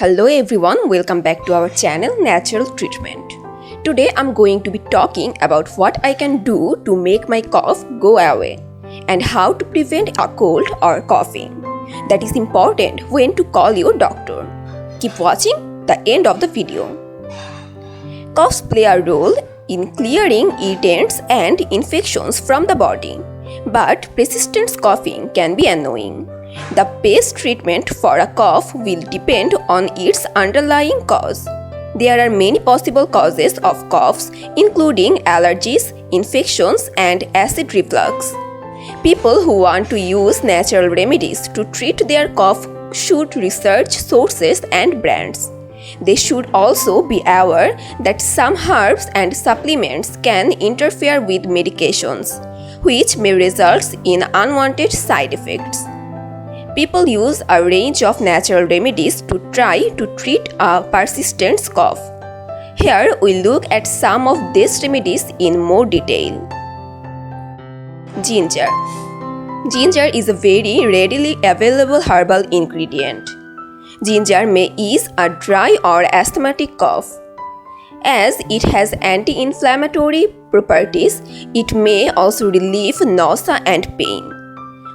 Hello everyone, welcome back to our channel Natural Treatment. Today I'm going to be talking about what I can do to make my cough go away and how to prevent a cold or coughing. That is important when to call your doctor. Keep watching the end of the video. Coughs play a role in clearing irritants and infections from the body, but persistent coughing can be annoying. The best treatment for a cough will depend on its underlying cause. There are many possible causes of coughs, including allergies, infections, and acid reflux. People who want to use natural remedies to treat their cough should research sources and brands. They should also be aware that some herbs and supplements can interfere with medications, which may result in unwanted side effects. People use a range of natural remedies to try to treat a persistent cough. Here we look at some of these remedies in more detail. Ginger. Ginger is a very readily available herbal ingredient. Ginger may ease a dry or asthmatic cough. As it has anti-inflammatory properties, it may also relieve nausea and pain.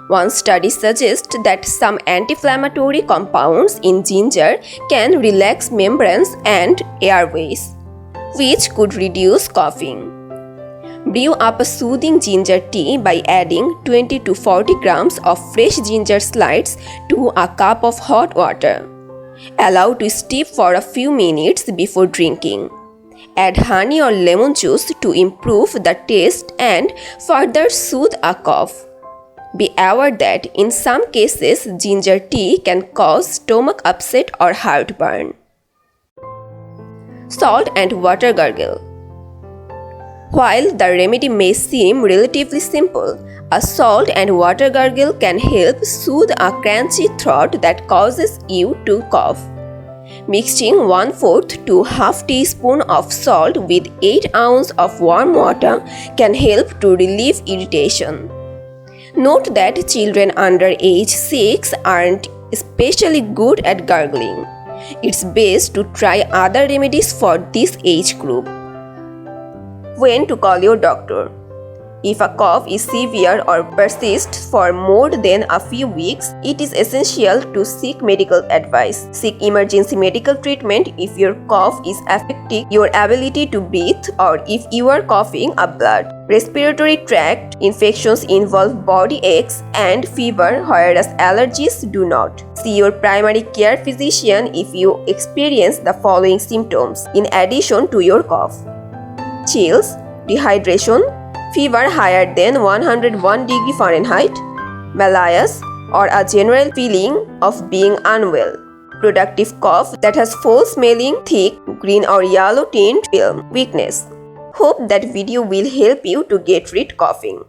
One study suggests that some anti-inflammatory compounds in ginger can relax membranes and airways, which could reduce coughing. Brew up a soothing ginger tea by adding 20 to 40 grams of fresh ginger slices to a cup of hot water. Allow to steep for a few minutes before drinking. Add honey or lemon juice to improve the taste and further soothe a cough. Be aware that in some cases, ginger tea can cause stomach upset or heartburn. Salt and water gargle. While the remedy may seem relatively simple, a salt and water gargle can help soothe a crunchy throat that causes you to cough. Mixing 1/4 to half teaspoon of salt with 8 ounces of warm water can help to relieve irritation. Note that children under age 6 aren't especially good at gargling. It's best to try other remedies for this age group. When to call your doctor? If a cough is severe or persists for more than a few weeks, it is essential to seek medical advice. Seek emergency medical treatment if your cough is affecting your ability to breathe or if you are coughing up blood. Respiratory tract infections involve body aches and fever, whereas allergies do not. See your primary care physician if you experience the following symptoms, in addition to your cough: chills, dehydration, fever higher than 101 degree Fahrenheit, malaise, or a general feeling of being unwell. Productive cough that has foul-smelling, thick, green or yellow tint film. Weakness. Hope that video will help you to get rid of coughing.